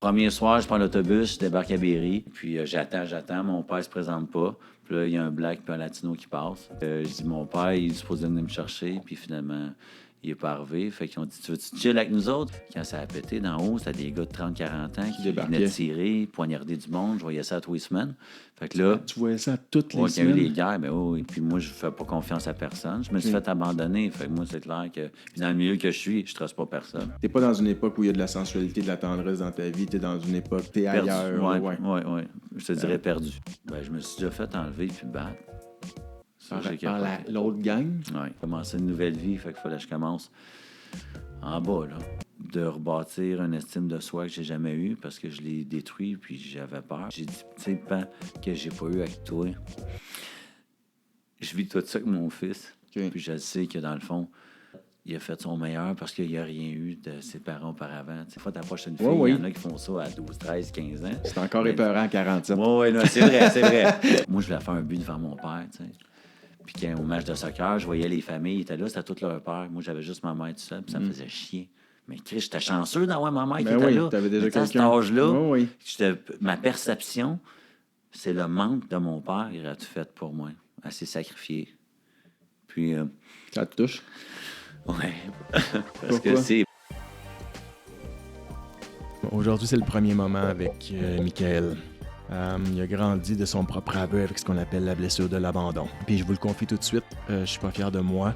Premier soir, je prends l'autobus, je débarque à Berry, puis j'attends, mon père se présente pas. Puis là, il y a un black puis un latino qui passe. Je dis, mon père, il est supposé venir me chercher, puis finalement, il est pas arrivé. Fait qu'ils ont dit, tu veux-tu chill avec nous autres? Quand ça a pété d'en haut, c'était des gars de 30-40 ans qui venaient de tirer, poignarder du monde. Je voyais ça à tous les semaines. Fait que là... Tu voyais ça toutes les il y a semaines? eu les guerres, ben oui. Puis moi, je fais pas confiance à personne. Je me suis fait abandonner. Fait que moi, c'est clair que... Puis dans le milieu que je suis, je trace pas personne. T'es pas dans une époque où il y a de la sensualité, de la tendresse dans ta vie. T'es dans une époque, t'es Perdu. ailleurs. Ouais. Je te dirais perdu. Ben, je me suis déjà fait enlever puis battre. Par l'autre gang? Oui. Commencer une nouvelle vie, fait qu'il fallait que je commence en bas, là. De rebâtir une estime de soi que j'ai jamais eue parce que je l'ai détruit puis j'avais peur. J'ai dit, tu sais, Pan, que j'ai pas eu avec toi. Je vis tout ça avec mon fils. Okay. Puis je sais que dans le fond, il a fait son meilleur parce qu'il n'y a rien eu de ses parents auparavant. Tu sais, faut t'approcher une fille, il y en a qui font ça à 12, 13, 15 ans. C'est encore épeurant à 47. Oui, non, c'est vrai. Moi, je voulais faire un but devant mon père, tu sais. Puis quand au match de soccer, je voyais les familles, ils étaient là, c'était tout leur père. Moi, j'avais juste ma mère tout seul, puis ça me faisait chier. Mais Chris, j'étais chanceux d'avoir ma mère qui était là. T'avais déjà quelqu'un. À cet âge-là, ma perception, c'est le manque de mon père, il a tout fait pour moi. Elle s'est sacrifiée. Puis... ça te touche? Ouais. Parce que c'est... Aujourd'hui, c'est le premier moment avec Michael. Il a grandi de son propre aveu avec ce qu'on appelle la blessure de l'abandon. Puis je vous le confie tout de suite, je suis pas fier de moi,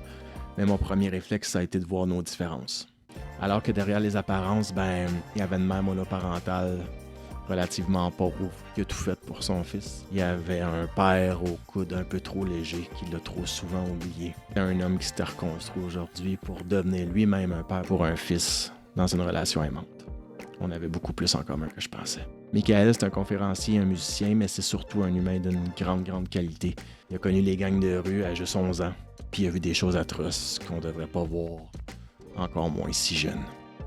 mais mon premier réflexe, ça a été de voir nos différences. Alors que derrière les apparences, il y avait une mère monoparentale relativement pauvre qui a tout fait pour son fils. Il y avait un père au coude un peu trop léger qui l'a trop souvent oublié. Un homme qui s'était reconstruit aujourd'hui pour devenir lui-même un père pour un fils dans une relation aimante. On avait beaucoup plus en commun que je pensais. Michael, c'est un conférencier, un musicien, mais c'est surtout un humain d'une grande qualité. Il a connu les gangs de rue à juste 11 ans, puis il a vu des choses atroces qu'on devrait pas voir, encore moins si jeune.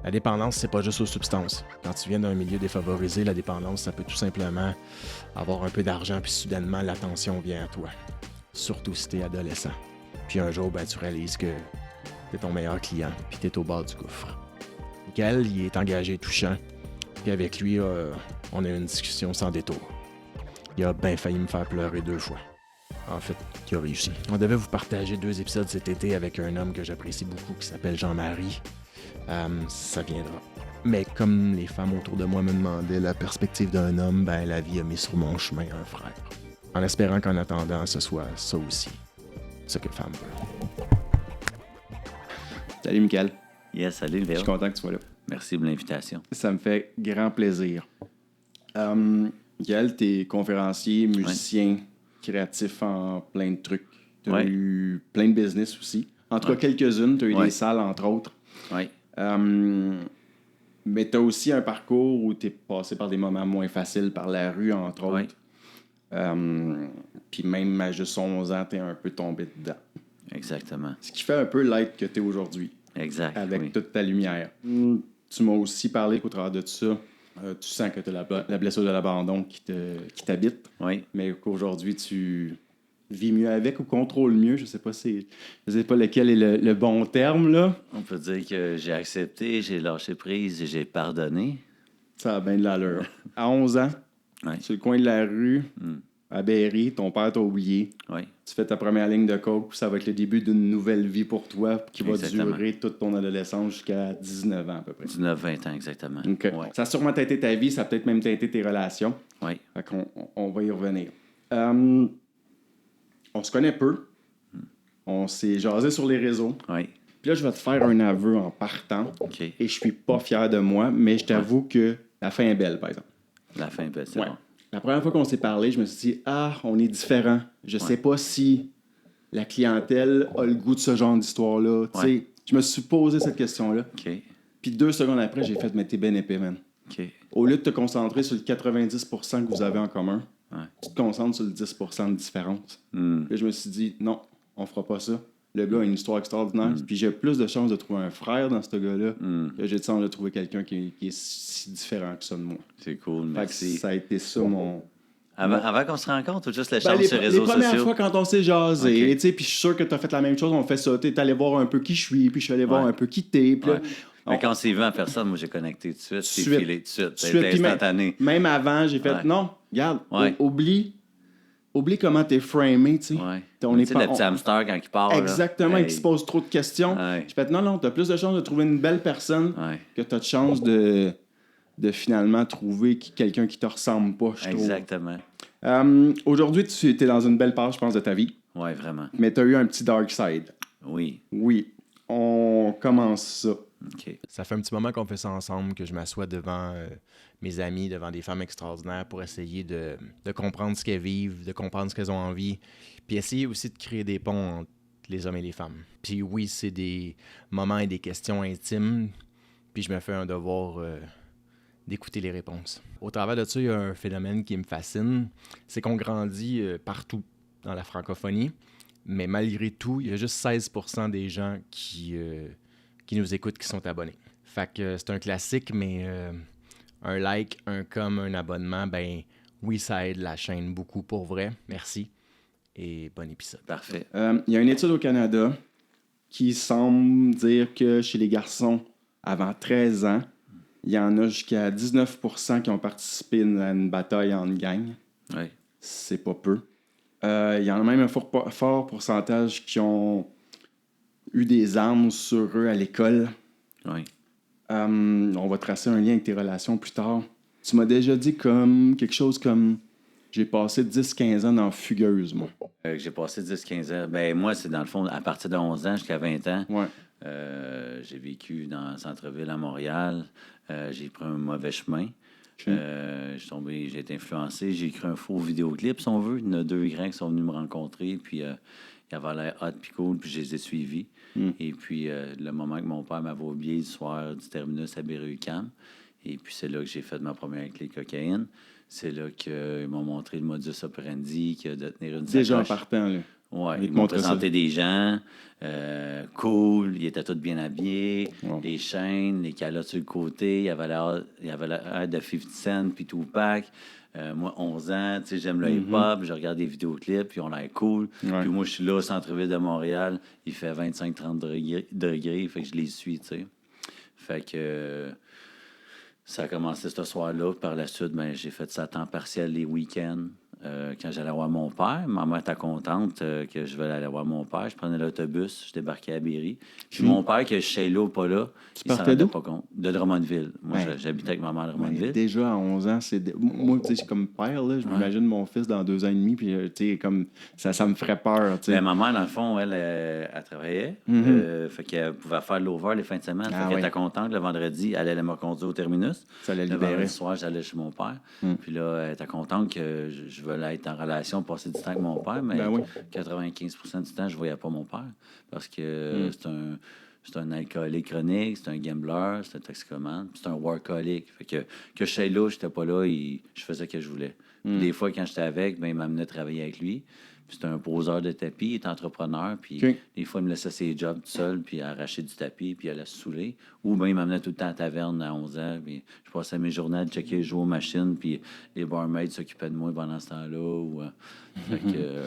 La dépendance, c'est pas juste aux substances. Quand tu viens d'un milieu défavorisé, la dépendance, ça peut tout simplement avoir un peu d'argent, puis soudainement, l'attention vient à toi. Surtout si t'es adolescent. Puis un jour, tu réalises que t'es ton meilleur client, puis t'es au bord du gouffre. Michael, il est engagé touchant. Puis avec lui, on a eu une discussion sans détour. Il a bien failli me faire pleurer 2 fois. En fait, il a réussi. On devait vous partager 2 épisodes cet été avec un homme que j'apprécie beaucoup qui s'appelle Jean-Marie. Ça viendra. Mais comme les femmes autour de moi me demandaient la perspective d'un homme, la vie a mis sur mon chemin un frère. En espérant qu'en attendant, ce soit ça aussi, ce que femme veut. Salut, Michael. Yes, salut, Léo. Je suis content que tu sois là. Merci de l'invitation. Ça me fait grand plaisir. Michael, t'es conférencier, musicien, créatif en plein de trucs. T'as eu plein de business aussi. En tout cas, quelques-unes. T'as eu des salles, entre autres. Oui. Mais t'as aussi un parcours où t'es passé par des moments moins faciles, par la rue, entre autres. Puis même à juste 11 ans, t'es un peu tombé dedans. Exactement. Ce qui fait un peu l'être que t'es aujourd'hui. Exact. Avec toute ta lumière. Tu m'as aussi parlé qu'au travers de ça, tu sens que tu as la blessure de l'abandon qui t'habite. Oui. Mais qu'aujourd'hui, tu vis mieux avec ou contrôles mieux. Je sais pas lequel est le bon terme, là. On peut dire que j'ai accepté, j'ai lâché prise et j'ai pardonné. Ça a bien de l'allure. À 11 ans, sur le coin de la rue, à Berry, ton père t'a oublié. Oui. Tu fais ta première ligne de coke, puis ça va être le début d'une nouvelle vie pour toi qui va durer toute ton adolescence jusqu'à 19 ans à peu près. 19-20 ans, exactement. Okay. Ouais. Ça a sûrement teinté ta vie, ça a peut-être même teinté tes relations. Oui. Fait qu'on va y revenir. On se connaît peu. On s'est jasé sur les réseaux. Oui. Puis là, je vais te faire un aveu en partant. OK. Et je suis pas fier de moi, mais je t'avoue que la fin est belle, par exemple. La fin est belle, c'est bon. La première fois qu'on s'est parlé, je me suis dit, on est différents. Je sais pas si la clientèle a le goût de ce genre d'histoire-là. Tu sais, je me suis posé cette question-là. OK. Puis 2 secondes après, j'ai fait, mais t'es ben épais, man. OK. Au lieu de te concentrer sur le 90% que vous avez en commun, tu te concentres sur le 10% de différence. Puis je me suis dit, non, on fera pas ça. Le gars a une histoire extraordinaire. Puis j'ai plus de chances de trouver un frère dans ce gars-là que j'ai de chance de trouver quelqu'un qui est si différent que ça de moi. C'est cool, merci. Ça a été ça mon... Avant qu'on se rencontre ou juste l'échange sur les réseaux sociaux? Les premières fois quand on s'est jasé, puis je suis sûr que tu as fait la même chose, on fait ça. Tu es allé voir un peu qui je suis, puis je suis allé voir un peu qui t'es. Puis là, Mais quand on s'est vu en personne, moi, j'ai connecté tout de suite. C'est Suite. filé tout de suite. Suite, C'était puis instantané. Même avant, j'ai fait, Ouais. non, regarde, Ouais. oublie comment t'es framé, tu sais. Ouais. On Tu est sais, pas... le petit hamster quand il part. Exactement, là. et qui se pose trop de questions. Ouais. J'ai fait, non, t'as plus de chances de trouver une belle personne Ouais. que t'as de chances de finalement trouver quelqu'un qui te ressemble pas, je trouve. Exactement. Aujourd'hui, tu étais dans une belle page, je pense, de ta vie, Oui, vraiment. mais t'as eu un petit dark side. Oui. Oui. On commence ça. OK. Ça fait un petit moment qu'on fait ça ensemble, que je m'assois devant mes amis, devant des femmes extraordinaires pour essayer de comprendre ce qu'elles vivent, de comprendre ce qu'elles ont envie, puis essayer aussi de créer des ponts entre les hommes et les femmes. Puis oui, c'est des moments et des questions intimes, puis je me fais un devoir d'écouter les réponses. Au travers de ça, il y a un phénomène qui me fascine, c'est qu'on grandit partout dans la francophonie, mais malgré tout, il y a juste 16% des gens qui nous écoutent, qui sont abonnés. Fait que c'est un classique, mais un like, un com, un abonnement, ben oui, ça aide la chaîne beaucoup pour vrai. Merci et bon épisode. Parfait. Il y a une étude au Canada qui semble dire que chez les garçons, avant 13 ans, il y en a jusqu'à 19% qui ont participé à une bataille en gang. Oui. C'est pas peu. Il y en a même un fort pourcentage qui ont eu des armes sur eux à l'école. Oui. On va tracer un lien avec tes relations plus tard. Tu m'as déjà dit comme quelque chose comme j'ai passé 10-15 ans dans Fugueuse, moi. J'ai passé 10-15 ans. Ben moi, c'est dans le fond, à partir de 11 ans jusqu'à 20 ans. Ouais. J'ai vécu dans le centre-ville à Montréal. J'ai pris un mauvais chemin. J'ai été influencé. J'ai écrit un faux vidéoclip, si on veut. Il y en a 2 grands qui sont venus me rencontrer. Puis il avait l'air hot puis cool. Puis je les ai suivis. Et puis le moment que mon père m'avait oublié le soir du terminus à Berry-UQAM. Et puis c'est là que j'ai fait ma première clé cocaïne. C'est là qu'ils m'ont montré le modus operandi, que de tenir une sacoche. Déjà en partant, là. Oui, ils m'ont présenté des gens cool, ils étaient tous bien habillés, les chaînes, les calottes sur le côté, il y avait l'air de 50 Cent puis Tupac. Moi, 11 ans, tu sais, j'aime le hip-hop, je regarde des vidéoclips, puis on a l'air cool. Ouais. Puis moi, je suis là au centre-ville de Montréal, il fait 25-30 degrés, fait que je les suis, tu sais. Fait que ça a commencé ce soir-là. Par la suite, ben, j'ai fait ça à temps partiel les week-ends. Quand j'allais voir mon père, ma mère était contente que je veuille aller voir mon père. Je prenais l'autobus, je débarquais à Berry. Puis mon père, que je sais là ou pas là, il s'en rendait pas compte. De Drummondville. Moi, j'habitais avec ma mère à Drummondville. Déjà à 11 ans, moi, tu sais, comme père, là, je m'imagine mon fils dans 2 ans et demi, puis tu sais, comme ça me ferait peur, tu sais. Mais ma mère, dans le fond, elle travaillait. Fait qu'elle pouvait faire l'over les fins de semaine. Fait qu'elle était contente. Le vendredi, elle allait me conduire au terminus. Ça allait le libérer. vendredi soir, j'allais chez mon père. Puis là, elle était contente que je voulais être en relation, passer du temps avec mon père, mais 95% du temps, je voyais pas mon père. Parce que c'est un alcoolique chronique, c'est un gambler, c'est un toxicomane, c'est un workaholic. Fait que je sais là, j'étais pas là, je faisais ce que je voulais. Puis des fois, quand j'étais avec, ben, il m'amenait travailler avec lui. Puis c'était un poseur de tapis, il est entrepreneur, puis des fois, il me laissait ses jobs tout seul, puis arracher du tapis, puis il allait se saouler. Ou bien, il m'amenait tout le temps à la taverne à 11 ans, puis je passais mes journées à checker, jouer aux machines, puis les barmaids s'occupaient de moi pendant ce temps-là. Fait que...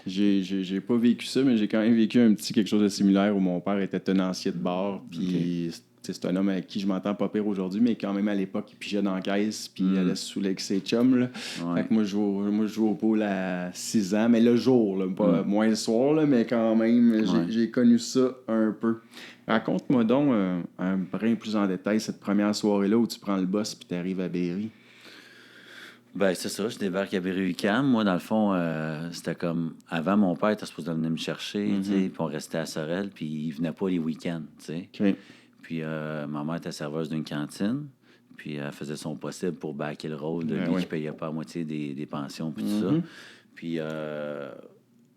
J'ai pas vécu ça, mais j'ai quand même vécu quelque chose de similaire où mon père était tenancier de bar, puis c'est un homme avec qui je m'entends pas pire aujourd'hui, mais quand même à l'époque, il pigeait dans la caisse, puis il allait se saouler avec ses chums. Là. Fait que moi, je jouais au pool à 6 ans, mais le jour, là, pas moins le soir, là, mais quand même, j'ai connu ça un peu. Raconte-moi donc un brin plus en détail cette première soirée-là où tu prends le bus puis tu arrives à Berry. Ben, c'est ça, je débarque à Berry-UQAM. Moi, dans le fond, c'était comme... Avant, mon père était supposé venir me chercher, tu sais, puis on restait à Sorel, puis il venait pas les week-ends, tu sais. Okay. Puis ma mère était serveuse d'une cantine, puis elle faisait son possible pour backer le rôle de lui qui payait pas à moitié des pensions, puis tout ça. Puis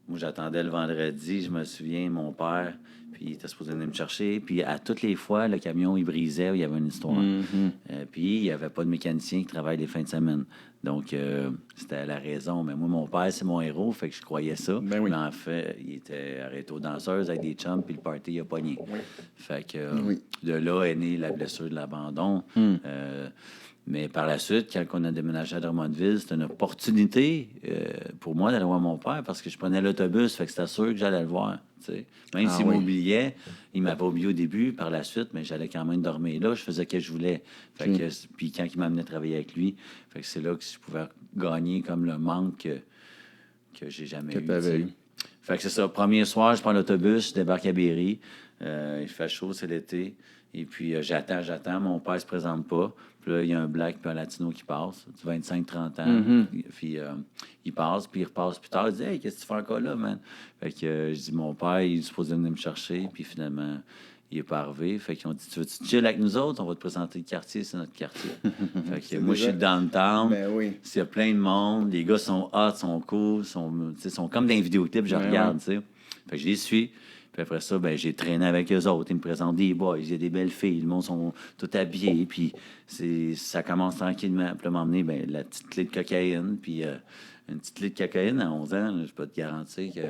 moi, j'attendais le vendredi, je me souviens, mon père... Puis il était supposé venir me chercher. Puis à toutes les fois, le camion, il brisait, il y avait une histoire. Puis il n'y avait pas de mécanicien qui travaille les fins de semaine. Donc, c'était la raison. Mais moi, mon père, c'est mon héros, fait que je croyais ça. Ben oui. Mais en fait, il était arrêté aux danseuses avec des chums, puis le party, il a pogné. Fait que de là est née la blessure de l'abandon. Mais par la suite, quand on a déménagé à Drummondville, c'était une opportunité pour moi d'aller voir mon père parce que je prenais l'autobus, fait que c'était sûr que j'allais le voir. T'sais. Même s'il m'oubliait, il m'avait oublié au début, par la suite, mais j'allais quand même dormir là, je faisais ce que je voulais. Fait que, puis quand il m'amenait travailler avec lui, fait que c'est là que je pouvais gagner comme le manque que j'ai jamais eu. Fait que c'est ça. Premier soir, je prends l'autobus, je débarque à Berry. Il fait chaud, c'est l'été. Et puis, j'attends. Mon père se présente pas. Puis là, il y a un black puis un latino qui passe, 25-30 ans. Puis, il passe, puis il repasse plus tard. Il dit « Hey, qu'est-ce que tu fais encore là, man? » Fait que je dis « Mon père, il est supposé venir me chercher. » Puis finalement, il est pas arrivé. Fait qu'ils ont dit « Tu veux-tu chill avec nous autres? On va te présenter le quartier, c'est notre quartier. » Fait que moi, je suis downtown. Il y a plein de monde. Les gars sont hot, sont cool, sont comme dans les vidéoclips, je regarde, tu sais. Fait que je les suis. Puis après ça, ben, j'ai traîné avec eux autres. Ils me présentent des boys, il y a des belles filles. Le monde sont tout habillés. Puis ça commence tranquillement. Puis là, m'emmener la petite clé de cocaïne. Puis une petite clé de cocaïne à 11 ans, je peux te garantir que...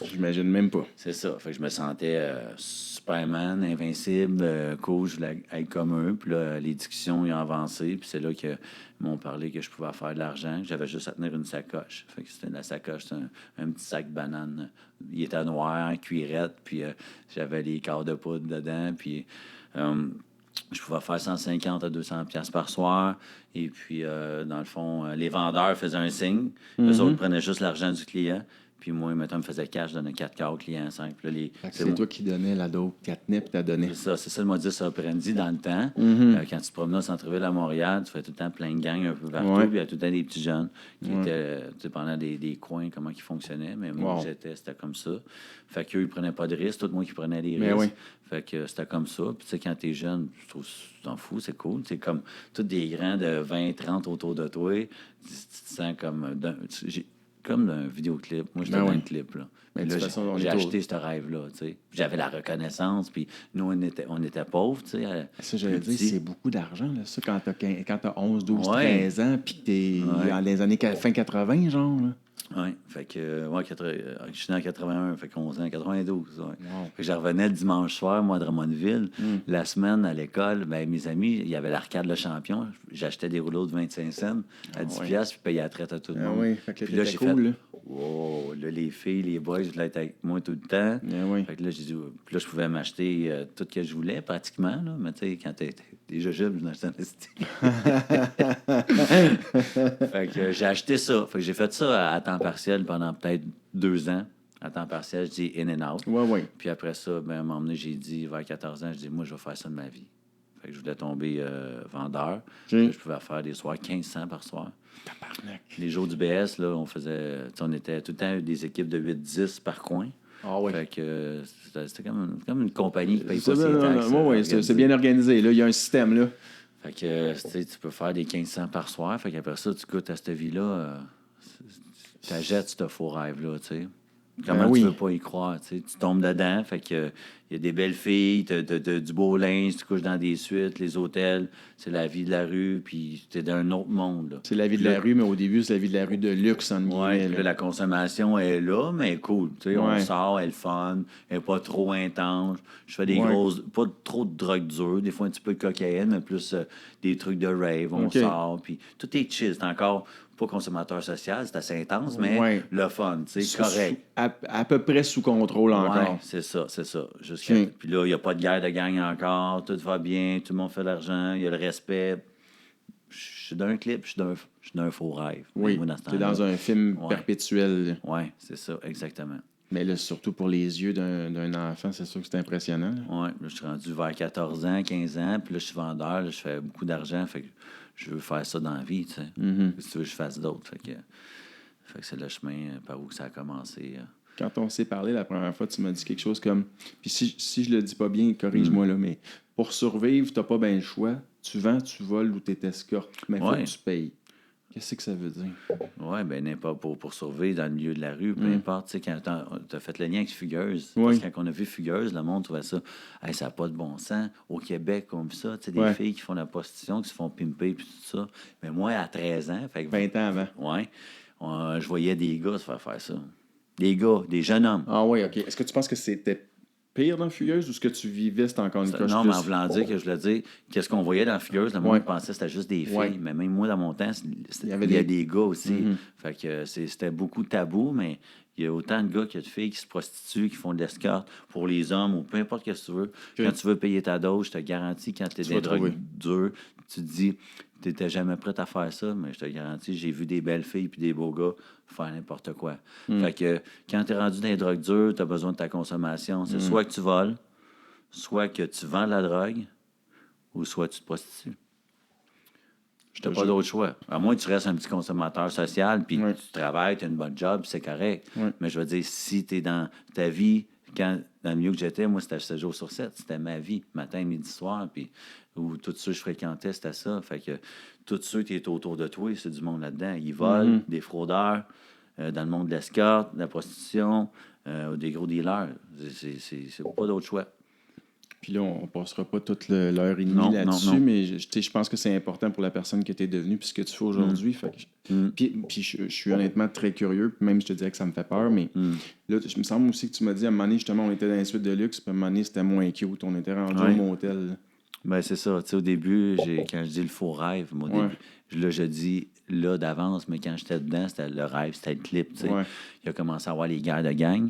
J'imagine même pas. C'est ça. Fait que je me sentais Superman, invincible, cool. Je voulais être comme eux. Puis là, les discussions ont avancé. Puis c'est là qu'ils m'ont parlé que je pouvais faire de l'argent. Que j'avais juste à tenir une sacoche. Fait que c'était la sacoche, c'était un petit sac de bananes. Il était noir, en cuirette. Puis j'avais les quarts de poudre dedans. Puis... je pouvais faire 150 à 200 pièces par soir. Et puis, dans le fond, les vendeurs faisaient un signe. Eux autres prenaient juste l'argent du client. Puis moi, mettons, me faisait cash, je donnais 4 quarts au client, 5. Puis là, c'est toi qui donnais la dope catnip, t'as donné. C'est ça le modus operandi dans le temps. Quand tu te promenais au centre-ville à Montréal, tu fais tout le temps plein de gangs un peu partout. Puis il y a tout le temps des petits jeunes qui étaient dépendant des coins, comment ils fonctionnaient. Mais moi, c'était comme ça. Fait qu'eux, ils prenaient pas de risques. Tout moi qui prenais des risques. Fait que c'était comme ça. Puis tu sais, quand t'es jeune, je trouve tu t'en fous, c'est cool. C'est comme tous des grands de 20, 30 autour de toi. Tu te sens comme d'un vidéoclip. Moi, j'étais dans un clip, là. Mais là, j'ai acheté ce rêve-là, tu sais. J'avais la reconnaissance, puis nous, on était pauvres, tu sais. Ça, j'allais dire, c'est beaucoup d'argent, là, ça, quand t'as 11, 12, 13 ans, puis que t'es dans les années fin 80, genre, là. Oui, fait que, je suis né en 81, fait que 11 ans, 92. Ouais. Fait que je revenais le dimanche soir, moi, à Drummondville. La semaine, à l'école, ben, mes amis, il y avait l'arcade Le Champion. J'achetais des rouleaux de 25 cents à 10 piastres, puis payais la traite à tout le monde. Oui, fait que puis là, j'ai cool, là. Wow, là, les filles, les boys, je voulais être avec moi tout le temps. Fait que là, j'ai dit, puis là, je pouvais m'acheter tout ce que je voulais, pratiquement, là. Mais tu sais, quand t'es déjà jeune, je m'achetais un Fait que j'ai acheté ça. Fait que j'ai fait ça à temps partiel pendant peut-être 2 ans. À temps partiel, je dis in and out. Puis après ça, ben, à un moment donné, j'ai dit, vers 14 ans, je dis, moi, je vais faire ça de ma vie. Fait que je voulais tomber vendeur. Je pouvais faire des soirs 1500 par soir. Tabarnak. Les jours du BS, là, on était tout le temps des équipes de 8-10 par coin. Fait que c'était comme une compagnie qui paye pas ses taxes. C'est bien organisé. Là. Il y a un système, là. Fait que tu peux faire des 1500 par soir. Fait qu'après ça, tu goûtes à cette vie-là. T'achètes ce faux rêve-là, tu sais. Comment tu veux pas y croire, tu sais? Tu tombes dedans, fait que il y a des belles filles, t'as du beau linge, tu couches dans des suites, les hôtels, c'est la vie de la rue, puis t'es dans un autre monde, là. C'est la vie de la rue, mais au début, c'est la vie de la rue de luxe, en guillemets. Là, la consommation est là, mais cool, tu sais, on sort, elle est fun, elle est pas trop intense. Je fais des grosses, pas trop de drogue dure, des fois un petit peu de cocaïne, mais plus des trucs de rave, on sort, puis tout est chill, c'est encore pas consommateur social, c'est assez intense, mais le fun, tu sais, correct. À peu près sous contrôle encore. C'est ça. Puis là, il n'y a pas de guerre de gang encore, tout va bien, tout le monde fait de l'argent, il y a le respect. Je suis dans un clip, je suis dans un faux rêve. Oui, tu es dans un film perpétuel. Oui, c'est ça, exactement. Mais là, surtout pour les yeux d'un enfant, c'est sûr que c'est impressionnant. Oui, je suis rendu vers 14 ans, 15 ans, puis là, je suis vendeur, là, je fais beaucoup d'argent, fait que je veux faire ça dans la vie, tu sais. Si tu veux que je fasse d'autres, fait que c'est le chemin par où ça a commencé. Quand on s'est parlé la première fois, tu m'as dit quelque chose comme... Puis si je le dis pas bien, corrige-moi, là, mais pour survivre, t'as pas bien le choix. Tu vends, tu voles ou t'es escorte, mais il faut que tu payes. Qu'est-ce que ça veut dire? Oui, bien, n'importe pour survivre dans le milieu de la rue, peu importe. Tu sais, quand t'as fait le lien avec Fugueuse, parce que quand on a vu Fugueuse, le monde trouvait ça, hey, ça n'a pas de bon sens. Au Québec, comme ça, tu sais, des filles qui font la prostitution, qui se font pimper, puis tout ça. Mais moi, à 13 ans... Fait que, 20 ans avant. Oui. Je voyais des gars se faire ça. Des gars, des jeunes hommes. Ah oui, OK. Est-ce que tu penses que c'était pire dans Fugueuse ou ce que tu vivais, c'était encore une coche Non, plus? mais en voulant dire que je voulais dire, qu'est-ce qu'on voyait dans Fugueuse, le monde pensait que c'était juste des filles. Ouais. Mais même moi, dans mon temps, il y a des gars aussi. Fait que c'était beaucoup tabou, mais il y a autant de gars que de filles qui se prostituent, qui font de l'escorte pour les hommes ou peu importe ce que tu veux. Quand tu veux payer ta dose, je te garantis, quand tu es dans des drogues dures, tu te dis, tu n'étais jamais prêt à faire ça, mais je te garantis, j'ai vu des belles filles puis des beaux gars faire n'importe quoi. Fait que quand tu es rendu dans les drogues dures, tu as besoin de ta consommation. C'est soit que tu voles, soit que tu vends de la drogue, ou soit tu te prostitues. Tu n'as pas d'autre choix. À moins que tu restes un petit consommateur social, puis tu travailles, tu as une bonne job, puis c'est correct. Mais je veux dire, si tu es dans ta vie, dans le milieu que j'étais, moi, c'était 7 jours sur 7. C'était ma vie, matin, midi, soir. Puis où tous ceux que je fréquentais, c'était ça. Fait que tous ceux qui étaient autour de toi, c'est du monde là-dedans. Ils volent, des fraudeurs, dans le monde de l'escorte, de la prostitution, des gros dealers. C'est pas d'autre choix. Puis là, on passera pas toute l'heure et demie là-dessus, mais je pense que c'est important pour la personne que tu es devenue puis ce que tu fais aujourd'hui. Puis je suis honnêtement très curieux, puis même je te dirais que ça me fait peur, mais là, je me semble aussi que tu m'as dit, à un moment donné, justement, on était dans les suites de luxe, puis à un moment donné, c'était moins cute, on était rendu au motel. Ben c'est ça. Tu sais, au début, quand je dis le faux rêve, moi, début, là, je dis là d'avance, mais quand j'étais dedans, c'était le rêve, c'était le clip. Tu sais. Il a commencé à avoir les guerres de gang.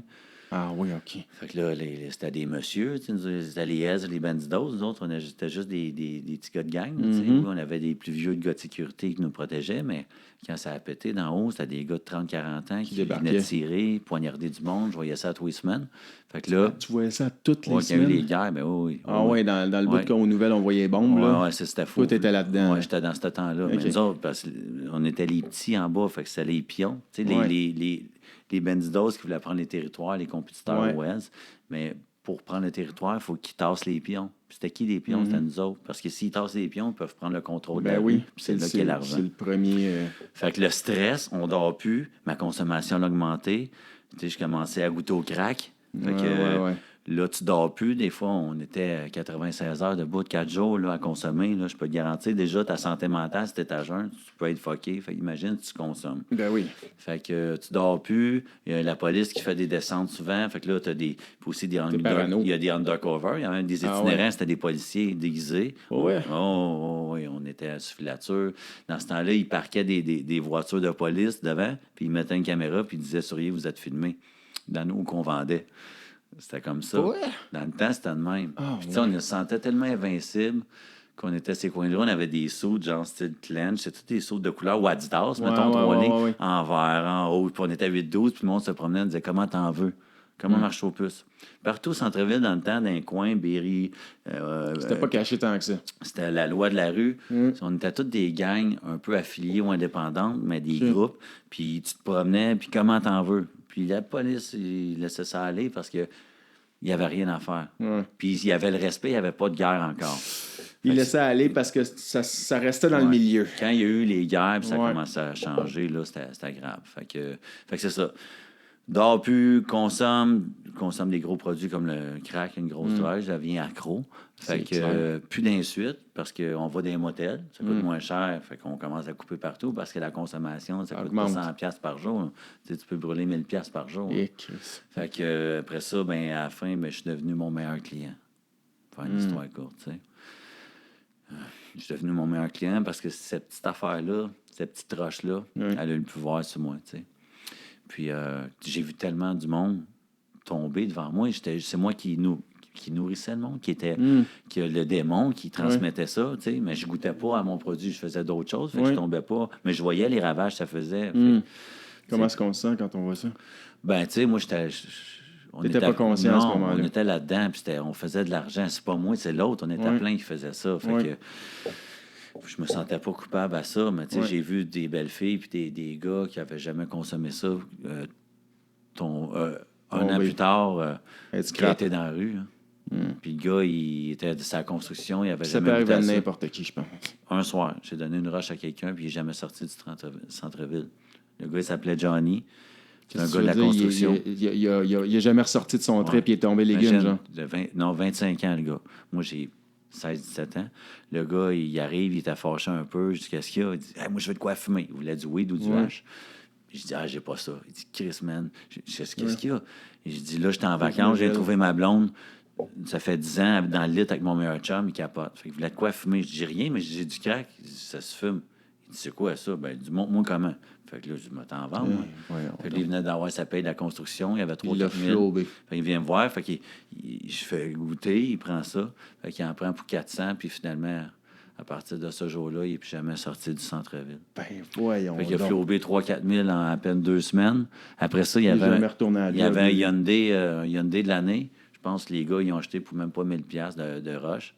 Ah oui, OK. Fait que là, c'était des messieurs, c'était les Hez, les bandidos. Nous autres, c'était juste des petits gars de gang. Oui, on avait des plus vieux de gars de sécurité qui nous protégeaient, mais quand ça a pété d'en haut, c'était des gars de 30-40 ans qui venaient de tirer, poignarder du monde. Je voyais ça à tous les semaines. Fait que là, tu voyais ça toutes les semaines? Quand il y a eu les guerres, mais oui. Ah oui, dans le bout de aux nouvelles, on voyait bombes. Oui, c'était fou. Toi, t'étais là-dedans. Oui, j'étais dans ce temps-là. Okay. Mais nous autres, parce qu'on était les petits en bas, fait que c'était les pions. Tu sais, les bandidos qui voulaient prendre les territoires, les compétiteurs OS. Mais pour prendre le territoire, il faut qu'ils tassent les pions. Puis c'était qui les pions? C'était nous autres. Parce que s'ils tassent les pions, ils peuvent prendre le contrôle de la rue. Puis c'est là qu'il y a l'argent. C'est le premier... Fait que le stress, on dort plus. Ma consommation a augmenté. Tu sais, je commençais à goûter au crack. Fait que... Là, tu dors plus. Des fois, on était à 96 heures debout de 4 jours là, à consommer. Là, je peux te garantir, déjà, ta santé mentale, si t'es à jeun, tu peux être fucké. Fait imagine si tu consommes. Ben oui. Fait que tu dors plus. Il y a la police qui fait des descentes souvent. Fait que là, t'as des... aussi des il y a des undercover. Il y a même des itinérants. C'était des policiers déguisés. Oui, on était à filature. Dans ce temps-là, ils parquaient des voitures de police devant, puis ils mettaient une caméra, puis ils disaient « Souriez, vous êtes filmés » dans nous qu'on vendait. C'était comme ça. Ouais. Dans le temps, c'était de même. Puis, on se sentait tellement invincible qu'on était à ces coins-là. On avait des sauts genre style clench. C'était tous des sauts de couleur ou Adidas, mettons, 3 lignes, en vert, en haut. Puis on était à 8-12, puis le monde se promenait et disait « Comment t'en veux? Comment marche au plus? » Partout au centre-ville, dans le temps, dans les coins, Berry... c'était pas caché tant que ça. C'était la loi de la rue. On était toutes des gangs un peu affiliées ou indépendantes, mais des groupes. Puis tu te promenais, puis comment t'en veux? Puis la police, il laissait ça aller parce qu'il n'y avait rien à faire. Puis il y avait le respect, il n'y avait pas de guerre encore. Il laissait aller parce que ça restait dans le milieu. Quand il y a eu les guerres, puis ça commençait à changer, là, c'était grave. Fait que c'est ça. Dors plus, consomme des gros produits comme le crack, une grosse drogue, ça devient accro. Fait que plus d'insuite, parce qu'on va dans les motels, ça coûte moins cher, fait qu'on commence à couper partout, parce que la consommation, ça coûte pas 100$ par jour. Tu peux brûler 1000$ par jour. Fait que après ça, à la fin, je suis devenu mon meilleur client. Faire une histoire courte, tu sais. Je suis devenu mon meilleur client parce que cette petite affaire-là, cette petite roche-là, elle a eu le pouvoir sur moi, tu sais. Puis j'ai vu tellement du monde tomber devant moi. C'est moi qui nourrissais le monde, qui a le démon, qui transmettait ça, tu sais. Mais je goûtais pas à mon produit, je faisais d'autres choses, fait que je tombais pas. Mais je voyais les ravages que ça faisait. Comment est-ce qu'on se sent quand on voit ça? Ben, tu sais, moi, t'étais pas conscient à ce moment-là. On était là-dedans, puis on faisait de l'argent. C'est pas moi, c'est l'autre. On était plein qui faisait ça. Fait que je me sentais pas coupable à ça, mais tu sais, j'ai vu des belles filles puis des gars qui avaient jamais consommé ça. Un an plus tard, qui était dans la rue. Puis le gars, il était de sa construction, il avait jamais ça peut arriver à n'importe qui, je pense. Un soir, j'ai donné une roche à quelqu'un, puis il n'est jamais sorti du centre-ville. Le gars, il s'appelait Johnny. C'est un gars de la construction. Il a jamais ressorti de son trip, il est tombé légumes, genre. 25 ans, le gars. Moi, j'ai 16-17 ans. Le gars, il arrive, il était fâché un peu. Je dis, qu'est-ce qu'il y a? Il dit, hey, moi, je veux de quoi fumer. Il voulait du weed ou du hash. Je dis, j'ai pas ça. Il dit, Chris, man. Je dis, qu'est-ce qu'il y a? Et je dis, là, j'étais en vacances, j'ai trouvé ma blonde. ça fait 10 ans dans le lit avec mon meilleur chum, il capote. Fait qu'il voulait de quoi fumer. Je dis rien, mais j'ai du crack. Il dit, ça se fume. Il dit, c'est quoi ça? Ben, il dit, montre-moi comment. Fait que là, je dis, t'en vends, moi. Fait que là, il venait d'avoir sa paye de la construction. Il y avait 3 000. Fait qu'il vient me voir. Fait qu'il je fais goûter, il prend ça. Fait qu'il en prend pour 400. Puis finalement, à partir de ce jour-là, il n'est plus jamais sorti du centre-ville. Ben, voyons. Fait qu'il a flobé 3-4 000 en à peine 2 semaines. Après ça, il y avait un Hyundai de l'année. Je pense que les gars, ils ont acheté pour même pas 1000 $ de rush.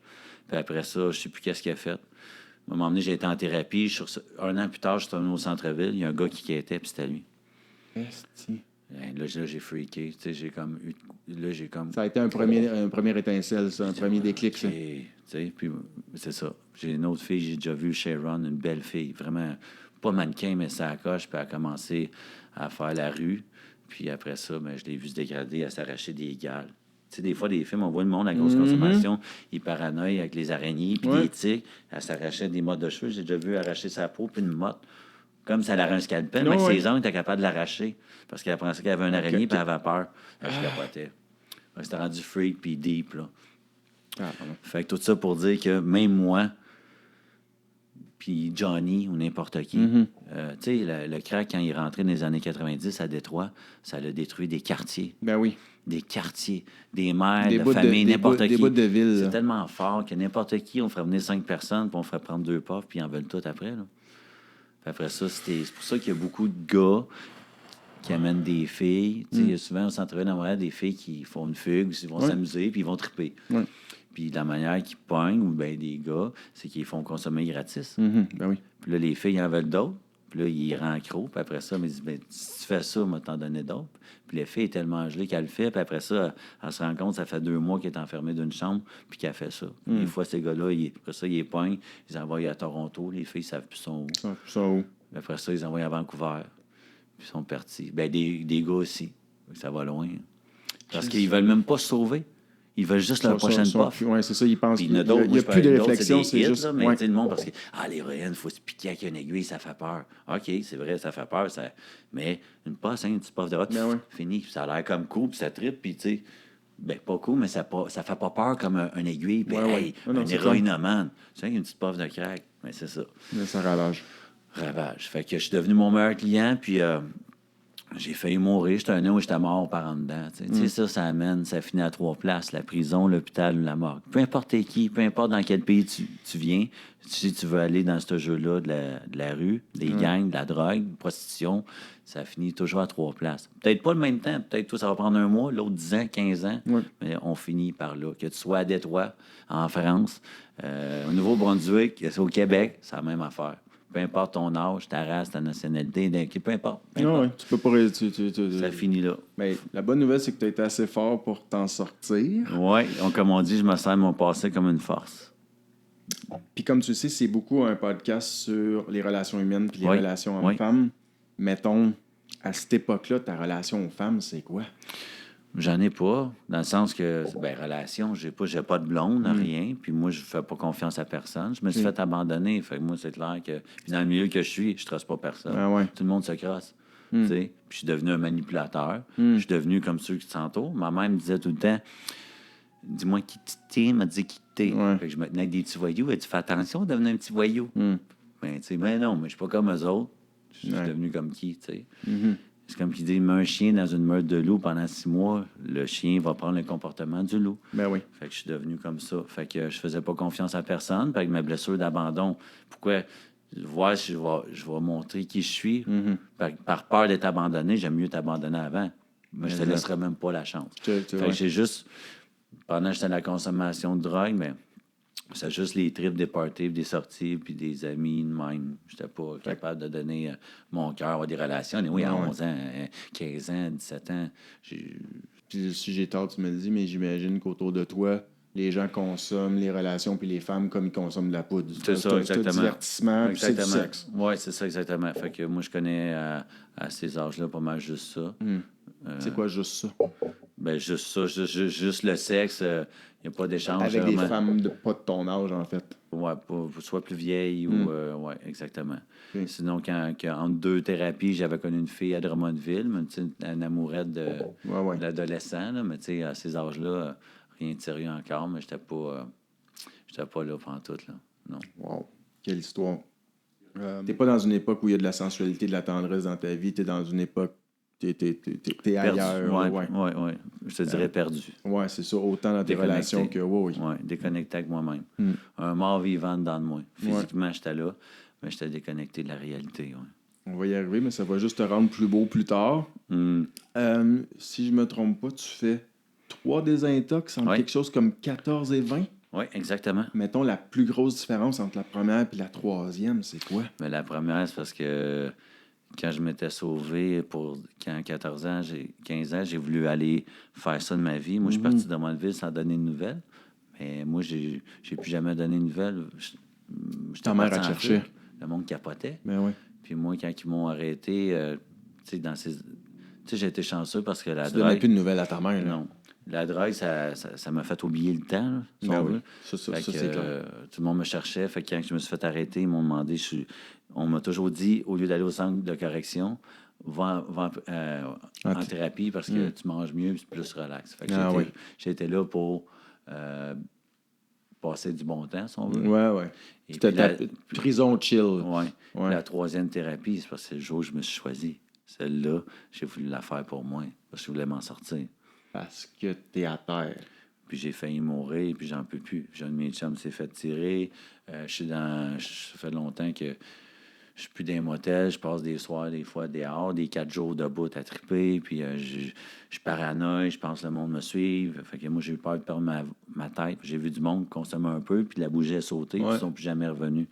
Puis après ça, je sais plus qu'est-ce qu'il a fait. À un moment donné, j'ai été en thérapie. Un an plus tard, je suis revenu au centre-ville. Il y a un gars qui quittait, puis c'était lui. Là, j'ai freaké. Tu sais, j'ai comme... Ça a été un premier étincelle, ça, un premier déclic, ça. Tu sais, puis c'est ça. J'ai une autre fille, j'ai déjà vu Sharon, une belle fille, vraiment pas mannequin, mais ça coche, puis elle a commencé à faire la rue. Puis après ça, ben, je l'ai vu se dégrader, à s'arracher des gales. Tu sais, des fois, des films, on voit le monde à grosse consommation, il paranoïe avec les araignées, puis les tiques, elle s'arrachait des mottes de cheveux. J'ai déjà vu arracher sa peau, puis une motte. Comme ça l'arrache un scalpel, mais ses ongles étaient capables de l'arracher. Parce qu'elle pensait qu'il y avait une araignée, puis elle avait peur. Je capotais. C'était rendu freak, puis deep, là. Fait que tout ça pour dire que même moi, puis Johnny ou n'importe qui, tu sais, le crack, quand il est rentré dans les années 90 à Détroit, ça l'a détruit des quartiers. Ben oui. Des quartiers, des mères, de familles, n'importe qui. Des bouts de ville. C'est tellement fort que n'importe qui, on ferait venir 5 personnes, puis on ferait prendre 2 puffs, puis ils en veulent tout après, là. Puis après ça, c'est pour ça qu'il y a beaucoup de gars qui amènent des filles. Il y a souvent au centre-ville dans Montréal des filles qui font une fugue, ils vont s'amuser, puis ils vont triper. Puis la manière qu'ils pognent, ou bien des gars, c'est qu'ils font consommer gratis. Ben oui. Puis là, les filles en veulent d'autres. Puis là, ils rendent accro. Puis après ça, ils disent, ben, si tu fais ça, on va t'en donner d'autres. Puis la fille est tellement gelée qu'elle le fait. Puis après ça, elle se rend compte, ça fait 2 mois qu'elle est enfermée d'une chambre, puis qu'elle fait ça. Des fois, ces gars-là, après ça, ils les pognent, ils les envoient à Toronto. Les filles ne savent plus sont où. Puis après ça, ils les envoient à Vancouver. Puis ils sont partis. Ben, des gars aussi. Ça va loin. Parce qu'ils veulent même pas se sauver. Ils veulent juste leur prochaine puff. Oui, c'est ça, ils pensent qu'il n'y a plus de réflexion, c'est juste... Là, mais le monde, parce que l'héroïne, il faut se piquer avec une aiguille, ça fait peur. OK, c'est vrai, ça fait peur, mais une passe, une petite puff de route, fini. Ça a l'air comme cool, puis ça tripe, puis tu sais, ben pas cool, mais ça fait pas peur comme un aiguille, puis un héroïnomane. Tu sais, une petite puff de crack, mais c'est ça. Mais ça ravage. Fait que je suis devenu mon meilleur client, puis... j'ai failli mourir. J'étais un an où j'étais mort par en dedans. Tu sais, ça amène, ça finit à 3 places, la prison, l'hôpital ou la morgue. Peu importe qui, peu importe dans quel pays tu viens, si tu veux aller dans ce jeu-là de la rue, des gangs, de la drogue, de la prostitution, ça finit toujours à 3 places. Peut-être pas le même temps. Peut-être toi, ça va prendre 1 mois, l'autre 10 ans, 15 ans. Mais on finit par là. Que tu sois à Détroit, en France, au Nouveau-Brunswick, au Québec, c'est la même affaire. Peu importe ton âge, ta race, ta nationalité, peu importe. Tu peux pas... Ça finit là. Mais la bonne nouvelle, c'est que tu as été assez fort pour t'en sortir. Oui, comme on dit, je me sers de mon passé comme une force. Puis comme tu sais, c'est beaucoup un podcast sur les relations humaines puis les relations hommes-femmes. Mettons, à cette époque-là, ta relation aux femmes, c'est quoi? J'en ai pas, dans le sens que, relation, j'ai pas de blonde, rien, puis moi, je fais pas confiance à personne. Je me suis fait abandonner, fait que moi, c'est clair que... Puis dans le milieu que je suis, je trosse pas personne. Tout le monde se crosse, tu sais. Puis je suis devenu un manipulateur, je suis devenu comme ceux qui s'entourent. Ma mère me disait tout le temps, dis-moi qui t'es, m'a dit qui t'es. Fait que je me tenais avec des petits voyous, et tu fais attention de devenir un petit voyou. Ben, tu sais, non, mais je suis pas comme eux autres. Je suis devenu comme qui, tu sais. C'est comme qu'il dit, met un chien dans une meute de loup pendant 6 mois, le chien va prendre le comportement du loup. Ben oui. Fait que je suis devenu comme ça. Fait que je faisais pas confiance à personne. Avec ma blessure d'abandon, pourquoi voir si je vais montrer qui je suis. Par peur d'être abandonné, j'aime mieux t'abandonner avant. Mais je te laisserai même pas la chance. Fait que j'ai juste, pendant que j'étais dans la consommation de drogue, mais c'est juste les trips, des parties, des sorties, puis des amis de même. J'étais pas capable de donner mon cœur à des relations. Et oui, à 11 ans, 15 ans, 17 ans. Puis si j'ai tort, tu me le dis, mais j'imagine qu'autour de toi, les gens consomment les relations puis les femmes comme ils consomment de la poudre. C'est ça, exactement. C'est un divertissement, puis c'est du sexe. Oui, c'est ça, exactement. Fait que moi, je connais à ces âges-là pas mal juste ça. C'est quoi juste ça? Ben juste ça, juste le sexe, il n'y a pas d'échange. Avec des femmes pas de ton âge, en fait. Oui, soit plus vieille ou... oui, exactement. Sinon, entre 2 thérapies, j'avais connu une fille à Drummondville, une amourette de l'adolescent, là, mais tu sais, à ces âges-là, rien de sérieux encore, mais j'étais pas là pantoute, là. Non. Wow, quelle histoire. T'es pas dans une époque où il y a de la sensualité, de la tendresse dans ta vie. T'es dans une époque... T'es ailleurs. Ouais. Je te dirais perdu. Ouais, c'est ça. Autant dans tes relations que... Oui. Ouais, déconnecté avec moi-même. Un mort vivant dans de moi. Physiquement, j'étais là, mais j'étais déconnecté de la réalité, ouais. On va y arriver, mais ça va juste te rendre plus beau plus tard. Si je me trompe pas, tu fais 3 désintox entre quelque chose comme 14 et 20? Oui, exactement. Mettons, la plus grosse différence entre la première et la troisième, c'est quoi? Mais la première, c'est parce que quand je m'étais sauvé quand 14 ans, 15 ans, j'ai voulu aller faire ça de ma vie. Moi, je suis parti de Monteville sans donner de nouvelles. Mais moi, j'ai plus jamais donné de nouvelles. Ta mère a cherché. Le monde capotait. Ben oui. Puis moi, quand ils m'ont arrêté, tu sais, j'ai été chanceux parce que la tu drogue... donnais plus de nouvelles à ta mère, là. Non. La drogue, ça m'a fait oublier le temps, là, si on veut. Ça, c'est clair. Tout le monde me cherchait. Fait que quand je me suis fait arrêter, ils m'ont demandé... On m'a toujours dit, au lieu d'aller au centre de correction, va en thérapie parce que tu manges mieux et c'est plus relax. Fait que j'étais là pour passer du bon temps, si on veut. Ouais. C'était ta prison chill. Ouais. La troisième thérapie, c'est parce que c'est le jour où je me suis choisi. Celle-là, j'ai voulu la faire pour moi parce que je voulais m'en sortir. Parce que t'es à terre. Puis j'ai failli mourir, puis j'en peux plus. J'ai un de mes chums s'est fait tirer. Ça fait longtemps que je suis plus dans les motels. Je passe des soirs, des fois, dehors, des 4 jours debout à triper. Puis je suis paranoïe, je pense que le monde me suive. Fait que moi, j'ai eu peur de perdre ma tête. J'ai vu du monde consommer un peu, puis la bougie a sauté, puis ils sont plus jamais revenus.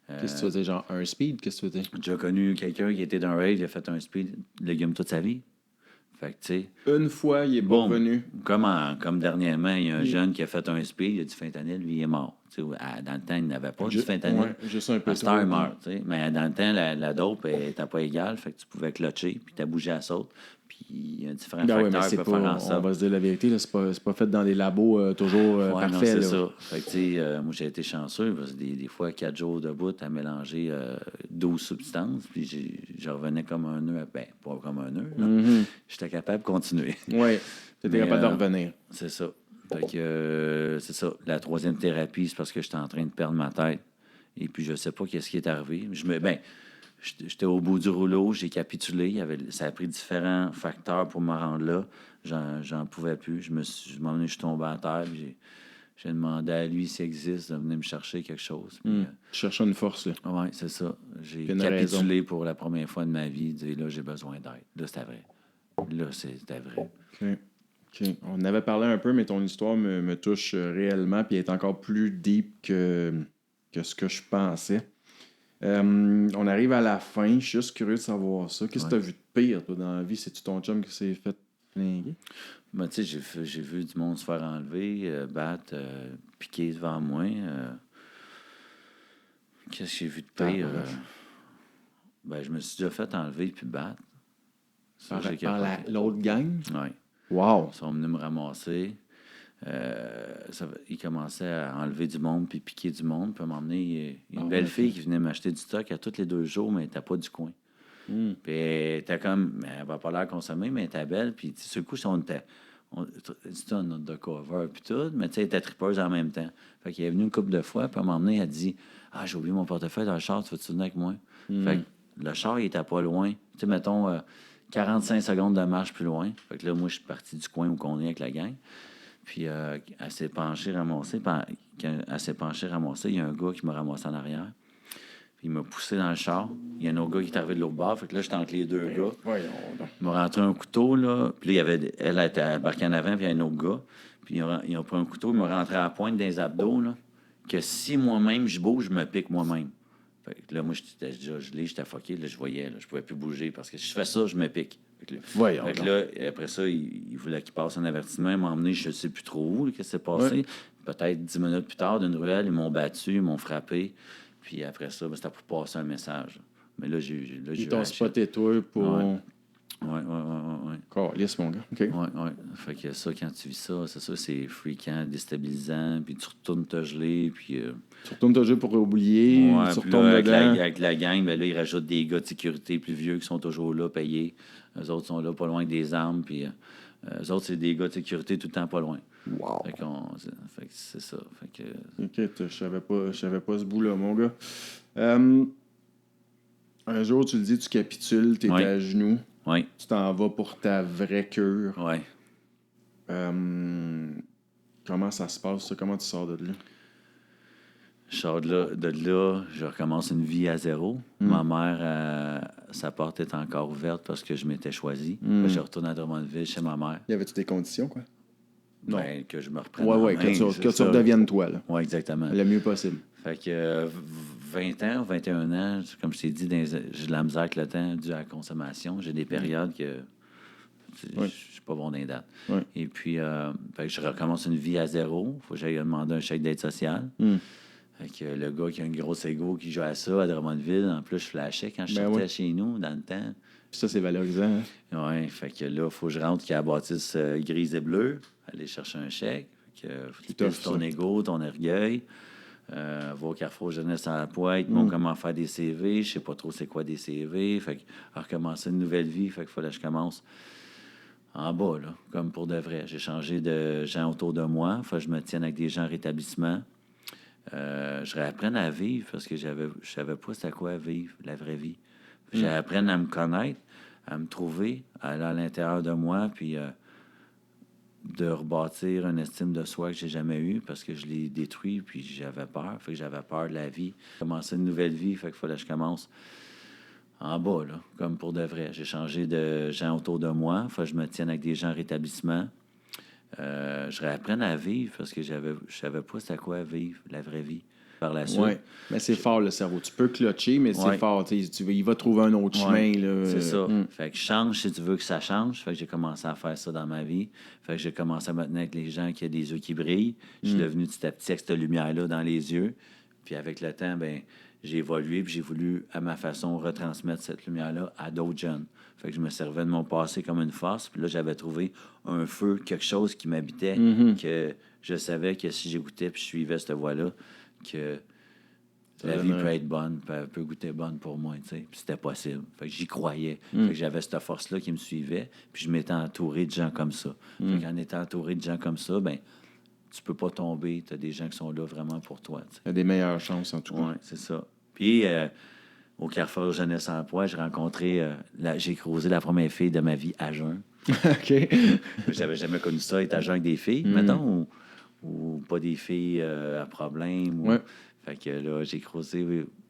Qu'est-ce que tu faisais, genre un speed? Qu'est-ce que tu faisais? J'ai déjà connu quelqu'un qui était dans un raid, il a fait un speed légumes toute sa vie. Fait que, tu sais... Une fois, il est pas revenu. Comme dernièrement, il y a un jeune qui a fait un speed, il a du fentanyl, lui, il est mort. T'sais, dans le temps, il n'avait pas du fentanyl. Ouais, juste un peu trop. Il meurt, t'sais. Mais dans le temps, la dope n'était pas égale, fait que tu pouvais clutcher, puis ta bougie à saute. Puis il y a différents facteurs qui peuvent faire en sorte. On va se dire la vérité, là, c'est pas fait dans des labos toujours parfaits. Non, c'est ça. Fait que, tu sais, moi, j'ai été chanceux, parce que des fois, 4 jours debout à mélanger 12 substances, puis je revenais comme un nœud. Ben, pas comme un nœud. J'étais capable de continuer. Oui, tu étais capable de revenir. C'est ça. Fait que, c'est ça. La troisième thérapie, c'est parce que j'étais en train de perdre ma tête. Et puis, je sais pas qu'est-ce qui est arrivé. J'étais au bout du rouleau, j'ai capitulé. Ça a pris différents facteurs pour me rendre là. J'en pouvais plus. Je suis tombé à terre. J'ai demandé à lui s'il existe de venir me chercher quelque chose. Tu cherchais une force, là. Oui, c'est ça. J'ai capitulé pour la première fois de ma vie. Dire, là, j'ai besoin d'aide. Là, c'était vrai. Là, c'était vrai. OK. On avait parlé un peu, mais ton histoire me touche réellement, puis elle est encore plus deep que ce que je pensais. On arrive à la fin. Je suis juste curieux de savoir ça. Qu'est-ce que tu as vu de pire, toi, dans la vie? C'est-tu ton chum qui s'est fait flinguer? Ben, tu sais, j'ai vu du monde se faire enlever, battre, piquer devant moi. Qu'est-ce que j'ai vu de pire? Je me suis déjà fait enlever puis battre. Ça, par l'autre gang? Oui. Wow! Ils sont venus me ramasser. Ils commençaient à enlever du monde puis piquer du monde. Puis à m'emmener une belle fille qui venait m'acheter du stock à tous les 2 jours, mais elle n'était pas du coin. Puis elle était comme... Elle va pas l'air consommer, mais elle était belle. Puis sur le coup, c'était un undercover puis tout, mais tu sais, elle était tripeuse en même temps. Fait qu'elle est venue une couple de fois, puis à m'emmener, elle dit « Ah, j'ai oublié mon portefeuille dans le char, tu veux-tu venir avec moi? Fait que le char, il était pas loin. Tu sais, mettons, 45 secondes de marche plus loin. Fait que là, moi, je suis parti du coin où on est avec la gang. Puis elle s'est penchée, ramassée. Quand elle s'est penchée, ramassée, il y a un gars qui m'a ramassé en arrière. Puis il m'a poussé dans le char. Il y a un autre gars qui est arrivé de l'autre bord. Fait que là, j'étais entre les 2 gars. Il m'a rentré un couteau, là. Puis là, elle était embarquée en avant, puis il y a un autre gars. Puis ils ont pris un couteau, il m'a rentré à la pointe des abdos, là. Que si moi-même je bouge, je me pique moi-même. Fait que là, moi, j'étais déjà gelé, j'étais fucké. Là, je voyais, là, je pouvais plus bouger parce que si je fais ça, je me pique. Fait que là, après ça, il voulait qu'il passe un avertissement. Il m'a emmené, je ne sais plus trop où, qu'est-ce qui s'est passé. Ouais. Peut-être 10 minutes plus tard, d'une ruelle, ils m'ont battu, ils m'ont frappé. Puis après ça, c'était pour passer un message. Mais là, ils t'ont spoté toi pour... Oui. Calisse, mon gars. OK. Oui. Fait que ça, quand tu vis ça, c'est ça, c'est fréquent, déstabilisant, puis tu retournes te geler, puis... Tu retournes te geler pour oublier, tu retournes là, dedans. Avec la gang, ben là, ils rajoutent des gars de sécurité plus vieux qui sont toujours là, payés. Eux autres sont là, pas loin des armes, puis eux autres, c'est des gars de sécurité tout le temps pas loin. Wow. Fait que c'est ça. Fait que... OK, je savais pas ce bout-là, mon gars. Un jour, tu le dis, tu capitules, t'es à genoux. Oui. Tu t'en vas pour ta vraie cure. Oui. Comment ça se passe, ça? Comment tu sors de là? Je sors de là, je recommence une vie à zéro. Ma mère, sa porte est encore ouverte parce que je m'étais choisi. Je retourne à Drummondville chez ma mère. Y avait-tu des conditions, quoi? Non. Ben, que je me reprenne que tu redeviennes toi, là. Oui, exactement. Le mieux possible. Fait que 20 ans, 21 ans, comme je t'ai dit, j'ai de la misère avec le temps dû à la consommation. J'ai des périodes que je suis pas bon dans les dates. Ouais. Et puis, fait que je recommence une vie à zéro. Faut que j'aille demander un chèque d'aide sociale. Fait que le gars qui a un gros ego qui joue à ça à Drummondville, en plus, je flashais quand je sortais chez nous dans le temps. Puis ça, c'est valorisant. Hein? Oui, fait que là, il faut que je rentre qu'il y a la bâtisse grise et bleue, aller chercher un chèque. Fait que faut que tu pisses ton ego, ton orgueil. Va au Carrefour Jeunesse à la Pointe, comment faire des CV. Je sais pas trop c'est quoi des CV. Fait que recommencer une nouvelle vie. Fait qu'il fallait que je commence en bas, là, comme pour de vrai. J'ai changé de gens autour de moi. Faut que je me tienne avec des gens en rétablissement. Je réapprenne à vivre parce que je savais pas c'était quoi vivre, la vraie vie. J'ai appris à me connaître, à me trouver, à aller à l'intérieur de moi, puis de rebâtir une estime de soi que j'ai jamais eue parce que je l'ai détruit, puis j'avais peur. Fait que j'avais peur de la vie. Commencer une nouvelle vie, fait qu'il fallait que je commence en bas, là, comme pour de vrai. J'ai changé de gens autour de moi. Faut que je me tienne avec des gens en rétablissement. Je réapprenne à vivre parce que je savais pas c'était quoi vivre, la vraie vie. Par la suite. Oui, mais c'est fort le cerveau. Tu peux clutcher, mais c'est fort. Il va trouver un autre chemin. Là. C'est ça. Fait que change si tu veux que ça change. Fait que j'ai commencé à faire ça dans ma vie. Fait que j'ai commencé à me tenir avec les gens qui ont des yeux qui brillent. Je suis devenu petit à petit avec cette lumière-là dans les yeux. Puis avec le temps, ben j'ai évolué puis j'ai voulu, à ma façon, retransmettre cette lumière-là à d'autres jeunes. Fait que je me servais de mon passé comme une force. Puis là, j'avais trouvé un feu, quelque chose qui m'habitait, que je savais que si j'écoutais puis je suivais cette voie-là, que la vie peut être bonne, peut goûter bonne pour moi, tu sais. Puis c'était possible. Fait que j'y croyais. Fait que j'avais cette force-là qui me suivait, puis je m'étais entouré de gens comme ça. Fait qu'en étant entouré de gens comme ça, ben tu peux pas tomber. Tu as des gens qui sont là vraiment pour toi, tu sais. Il y a des meilleures chances, en tout cas. Oui, c'est ça. Puis, au Carrefour Jeunesse Emploi, j'ai rencontré... j'ai croisé la première fille de ma vie à jeun. OK. J'avais jamais connu ça, être à jeun avec des filles, mettons, ou pas des filles à problème. Ou... Fait que là, j'ai croisé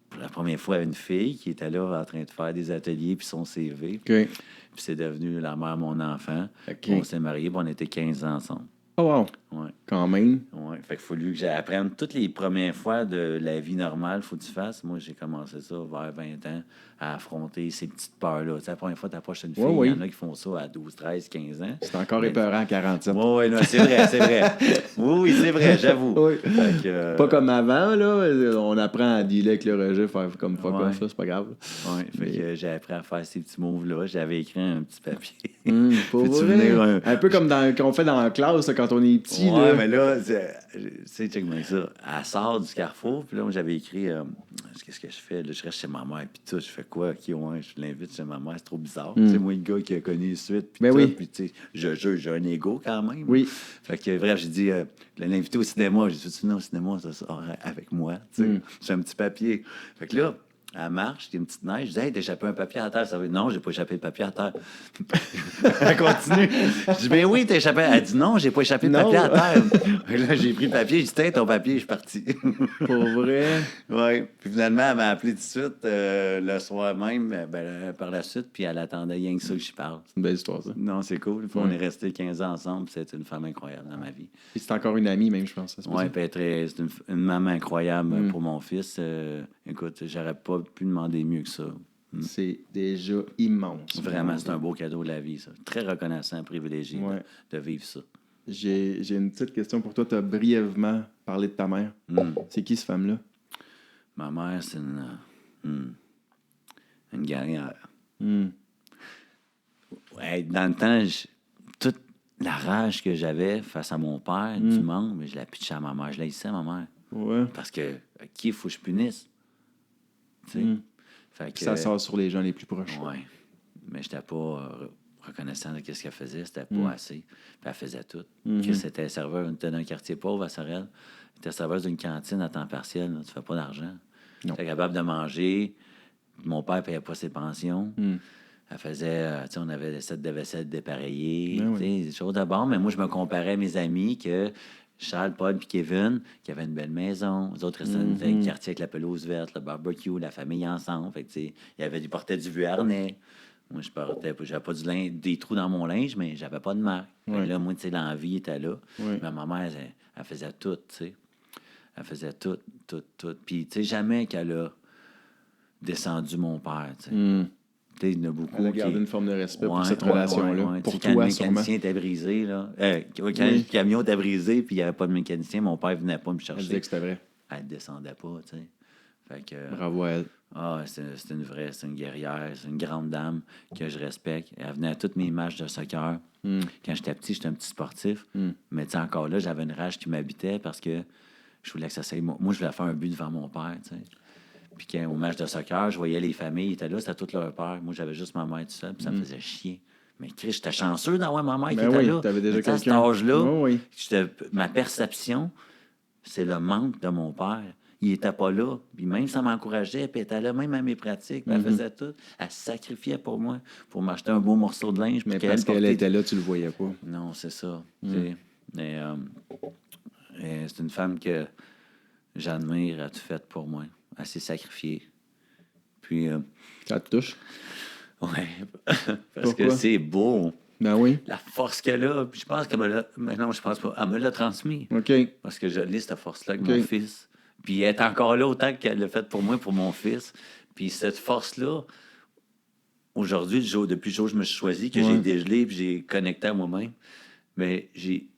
pour la première fois une fille qui était là en train de faire des ateliers puis son CV. OK. Puis c'est devenu la mère de mon enfant. OK. On s'est mariés, puis on était 15 ans ensemble. Oh wow. Ouais. Quand même. Oui, fait qu'il fallu que j'apprenne toutes les premières fois de la vie normale, faut que tu fasses. Moi, j'ai commencé ça vers 20 ans, à affronter ces petites peurs-là. Tu sais, la première fois que tu approches une fille, il y en a qui font ça à 12, 13, 15 ans. C'est encore épeurant à 47. Oui, c'est vrai, c'est vrai. Oui, c'est vrai, j'avoue. Oui. Fait que, pas comme avant, là. On apprend à dealer avec le rejet, faire comme fuck off, là, c'est pas grave. Oui, fait que j'ai appris à faire ces petits moves-là. J'avais écrit un petit papier. Pour vrai. Un peu comme qu'on fait dans la classe, là, quand on est petit. Ouais, là. mais là, tu sais, check-moi ça. Elle sort du Carrefour, puis là, moi, j'avais écrit qu'est-ce que je fais? Là, je reste chez ma mère, puis tout. Je fais quoi? OK, ouais, je l'invite chez ma mère, c'est trop bizarre. C'est moi, le gars qui a connu de suite, puis tout. Puis, tu sais, j'ai un ego quand même. Oui. Fait que, bref, j'ai dit, l'inviter au cinéma. J'ai dit, tu venir au cinéma, ça sort avec moi, tu sais. J'ai un petit papier. Fait que là, elle marche, il y a une petite neige. Je dis, hey, t'as échappé un papier à terre. Ça veut... Non, j'ai pas échappé le papier à terre. Elle continue. Je dis, ben oui, t'as échappé. Elle dit, non, j'ai pas échappé le papier à terre. Là, j'ai pris le papier, j'ai dit, tiens, ton papier, je suis parti. Pour vrai? Oui. Puis finalement, elle m'a appelé tout de suite le soir même, par la suite, puis elle attendait rien que ça que je parle. C'est une belle histoire, ça. Non, c'est cool. On est restés 15 ans ensemble, puis c'est une femme incroyable dans ma vie. Et c'est encore une amie, même, je pense. Oui, puis c'est une maman incroyable pour mon fils. Écoute, j'aurais pas pu demander mieux que ça. C'est déjà immense. Vraiment, c'est un beau cadeau de la vie, ça. Très reconnaissant, privilégié de vivre ça. J'ai une petite question pour toi. Tu as brièvement parlé de ta mère. C'est qui, cette femme-là? Ma mère, c'est une guerrière. Ouais, dans le temps, toute la rage que j'avais face à mon père, du manque, mais je la pitchais à ma mère. Je la hissais à ma mère. Ouais. Parce que qui il faut que je punisse? Tu sais? Fait que, ça sort sur les gens les plus proches. Oui. Mais j'étais pas reconnaissant de ce qu'elle faisait, c'était pas assez. Puis elle faisait tout. Chris était serveur, était dans un quartier pauvre à Sorel. Elle était serveuse d'une cantine à temps partiel. Là. Tu fais pas d'argent. Elle était capable de manger. Mon père ne payait pas ses pensions. Elle faisait, on avait des sets de vaisselle dépareillés, des choses de bord. Mais moi, je me comparais à mes amis que Charles, Paul et Kevin, qui avaient une belle maison. Les autres restaient dans un quartier avec la pelouse verte, le barbecue, la famille ensemble. Fait que, ils portaient du vieux harnais. Moi, j'avais pas des trous dans mon linge, mais j'avais pas de marque. Fait que là, moi, l'envie était là. Mais ma mère, elle faisait tout, tu sais. Elle faisait tout. Puis, tu sais, jamais qu'elle a descendu mon père, tu sais. Il y en a beaucoup. Elle a gardé une forme de respect pour cette relation-là. Pour toi, quand le mécanicien était brisé, là. Quand le camion était brisé puis il n'y avait pas de mécanicien, mon père ne venait pas me chercher. Elle disait que c'était vrai. Elle ne descendait pas, tu sais. Fait que, bravo à elle. C'est une guerrière, c'est une grande dame que je respecte. Elle venait à tous mes matchs de soccer. Quand j'étais petit, j'étais un petit sportif. Mais tu sais, encore là, j'avais une rage qui m'habitait parce que je voulais que ça s'aille. Moi, je voulais faire un but devant mon père, tu sais. Puis quand, au match de soccer, je voyais les familles, ils étaient là, c'était tout leur père. Moi, j'avais juste ma mère tout seul, puis ça me faisait chier. Mais Chris, j'étais chanceux d'avoir ma mère qui était là. T'avais déjà à cet âge-là, Oh, ma perception, c'est le manque de mon père. Il était pas là. Puis même ça m'encourageait, puis elle était là même à mes pratiques. Elle faisait tout. Elle se sacrifiait pour moi, pour m'acheter un beau morceau de linge. Mais parce qu'elle était là, tu le voyais pas. Non, c'est ça. Mais, c'est une femme que j'admire, a tout fait pour moi. Elle s'est sacrifiée. Puis. Ça te touche? Oui. Parce Pourquoi? que c'est beau. Ben oui. La force qu'elle a. Puis je pense qu'elle me l'a. Mais non, je pense pas. Elle me l'a transmis. OK. Parce que je lis cette force-là avec mon fils. Puis elle est encore là autant qu'elle l'a fait pour moi, pour mon fils. Puis cette force-là, aujourd'hui, depuis le jour où je me suis choisi, que j'ai dégelé puis j'ai connecté à moi-même, mais j'ai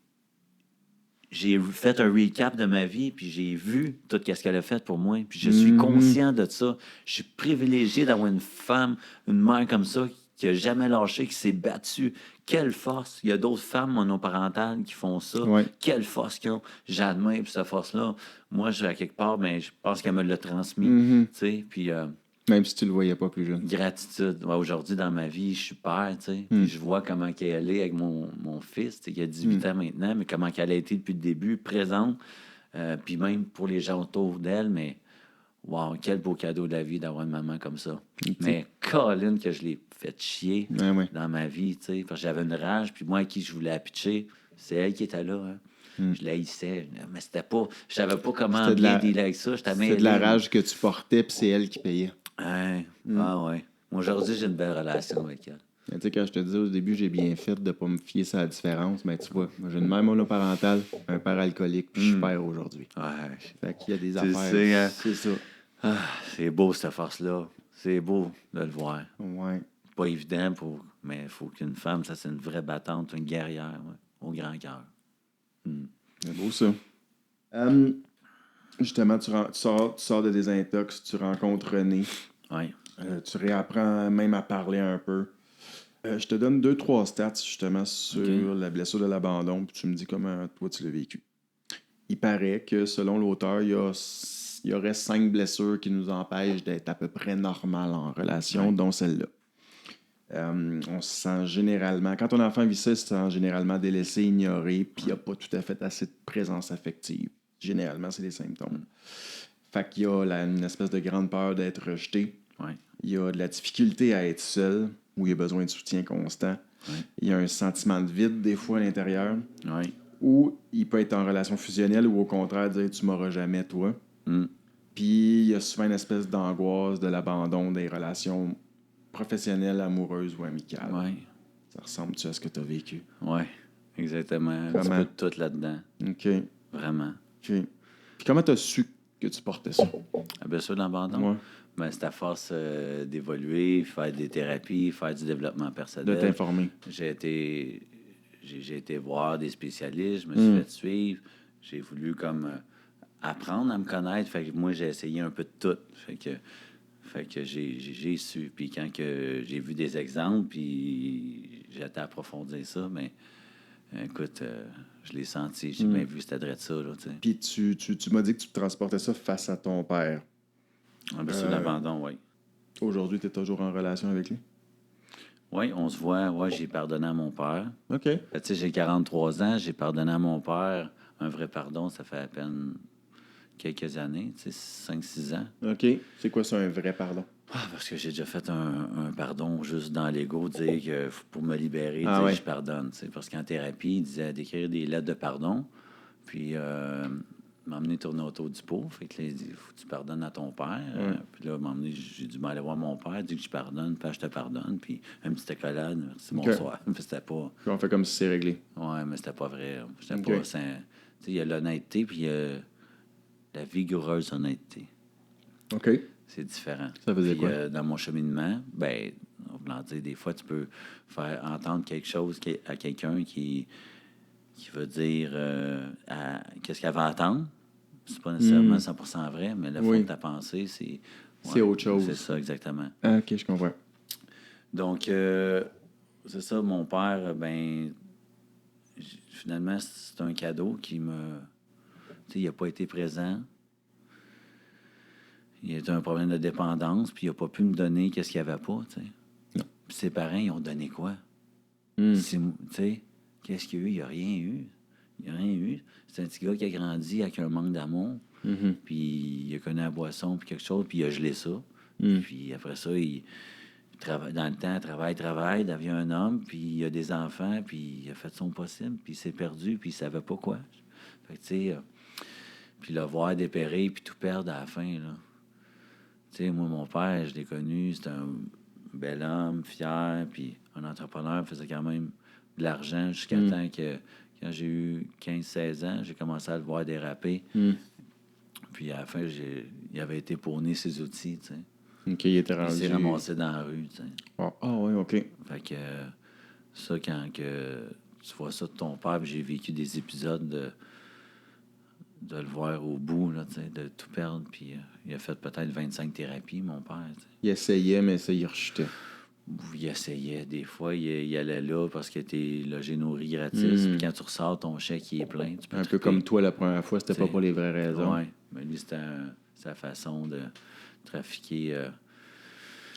fait un recap de ma vie, puis j'ai vu tout ce qu'elle a fait pour moi, puis je suis conscient de ça. Je suis privilégié d'avoir une femme, une mère comme ça, qui n'a jamais lâché, qui s'est battue. Quelle force! Il y a d'autres femmes monoparentales qui font ça. Quelle force qu'ils ont! J'admire cette force-là. Moi, à quelque part, mais je pense qu'elle me l'a transmis. Tu sais, puis... même si tu le voyais pas plus jeune. Gratitude. Ouais, aujourd'hui, dans ma vie, je suis père, tu sais. Puis je vois comment elle est avec mon fils, qui a 18 ans maintenant, mais comment elle a été depuis le début, présente. Puis même pour les gens autour d'elle, mais wow, quel beau cadeau de la vie d'avoir une maman comme ça. Mais Colin, que je l'ai fait chier dans ma vie, tu sais. Parce que j'avais une rage, puis moi, à qui je voulais apitcher, c'est elle qui était là, hein. Je l'haïssais, mais c'était pas... Je savais pas comment bien dealer avec ça. C'était de la rage que tu portais, puis c'est elle qui payait. Ah ouais. Aujourd'hui, j'ai une belle relation avec elle. Tu sais, quand je te disais au début, j'ai bien fait de pas me fier sur la différence, mais tu vois, moi, j'ai une mère monoparentale, un père alcoolique, puis je suis père aujourd'hui. Ouais. Fait qu'il y a des affaires. C'est ça. Ah, c'est beau, cette force-là. C'est beau de le voir. Ouais. Pas évident, mais il faut qu'une femme, ça, c'est une vraie battante, une guerrière, au grand cœur. C'est beau, ça. Justement, tu sors de désintox, tu rencontres René. Oui. Tu réapprends même à parler un peu. Je te donne 2-3 stats, justement, sur la blessure de l'abandon, puis tu me dis comment toi tu l'as vécu. Il paraît que, selon l'auteur, il y aurait 5 blessures qui nous empêchent d'être à peu près normal en relation, dont celle-là. On se sent généralement... Quand ton enfant vit ça, il se sent généralement délaissé, ignoré, puis il n'y a pas tout à fait assez de présence affective. Généralement, c'est des symptômes. Fait qu'il y a une espèce de grande peur d'être rejeté. Il y a de la difficulté à être seul, où il y a besoin de soutien constant. Il y a un sentiment de vide, des fois, à l'intérieur. Ou il peut être en relation fusionnelle, ou au contraire, dire « tu m'auras jamais, toi ». Puis il y a souvent une espèce d'angoisse de l'abandon des relations professionnelles, amoureuses ou amicales. Ça ressemble-tu à ce que tu as vécu? Oui, exactement. Un petit peu de tout là-dedans. OK. Vraiment. OK. Puis comment tu as su que tu portais ça? La blessure de l'abandon? Ouais. Ben, c'est à force d'évoluer, faire des thérapies, faire du développement personnel. De t'informer. J'ai été voir des spécialistes, je me suis fait suivre. J'ai voulu comme apprendre à me connaître. Fait que moi, j'ai essayé un peu de tout. Fait que j'ai su. Puis quand que j'ai vu des exemples, puis j'ai été approfondir ça, mais écoute, je l'ai senti. J'ai bien vu, c'était de ça. Là, puis tu m'as dit que tu transportais ça face à ton père. Ah, bien sûr, l'abandon, oui. Aujourd'hui, tu es toujours en relation avec lui? Oui, on se voit. Ouais, j'ai pardonné à mon père. OK. Tu sais, j'ai 43 ans, j'ai pardonné à mon père. Un vrai pardon, ça fait à peine quelques années, tu sais, 5-6 ans. OK. C'est quoi ça, un vrai pardon? Ah, parce que j'ai déjà fait un pardon juste dans l'ego, dire que pour me libérer, dire je pardonne. Tu sais, parce qu'en thérapie, il disait d'écrire des lettres de pardon. Puis m'emmener tourner autour du pot. Fait que là, il dit faut que tu pardonnes à ton père. Puis là, m'emmener, j'ai dû m'aller voir mon père, dire que je pardonne, puis je te pardonne. Puis une petite accolade, merci, bonsoir. Mais c'était pas. Puis on fait comme si c'est réglé. Ouais, mais c'était pas vrai. C'était pas. Tu sais, il y a l'honnêteté, puis il y a la vigoureuse honnêteté. OK. C'est différent. Ça faisait puis, quoi? dans mon cheminement, ben, en voulant dire, des fois, tu peux faire entendre quelque chose à quelqu'un qui veut dire qu'est-ce qu'elle va attendre. C'est pas nécessairement 100% vrai, mais le fond de ta pensée, c'est... c'est autre chose. C'est ça, exactement. Ah, OK, je comprends. Donc, c'est ça, mon père, ben, finalement, c'est un cadeau qui me... Tu sais, il n'a pas été présent. Il a eu un problème de dépendance, puis il n'a pas pu me donner qu'est-ce qu'il n'y avait pas, tu sais. Non. Puis ses parents, ils ont donné quoi? Tu sais, qu'est-ce qu'il y a eu? Il n'y a rien eu. Il n'y a rien eu. C'est un petit gars qui a grandi avec un manque d'amour, puis il a connu la boisson, puis quelque chose, puis il a gelé ça. Puis après ça, il travaille, dans le temps, travaille, devient un homme, puis il a des enfants, puis il a fait son possible, puis il s'est perdu, puis il savait pas quoi. Fait que, tu sais, puis le voir dépérir, puis tout perdre à la fin, là. Tu sais, moi, mon père, je l'ai connu, c'était un bel homme, fier, puis un entrepreneur, faisait quand même de l'argent jusqu'à temps que, quand j'ai eu 15-16 ans, j'ai commencé à le voir déraper. Puis à la fin, il avait été pawné ses outils, tu sais. OK, il était rendu... Il s'est ramassé dans la rue, tu sais. Ah, oui, OK. Fait que ça, quand que tu vois ça de ton père, puis j'ai vécu des épisodes de le voir au bout, là, tu sais, de tout perdre, puis il a fait peut-être 25 thérapies, mon père, tu sais. Il essayait, mais ça, il rejetait. Il essayait. Des fois, il allait là parce que t'es logé nourri gratis. Puis quand tu ressors, ton chèque, il est plein. Tu peux Un peu triper. comme toi la première fois, c'était pas T'sais, pour les vraies raisons. Oui, mais lui, c'était sa façon de trafiquer.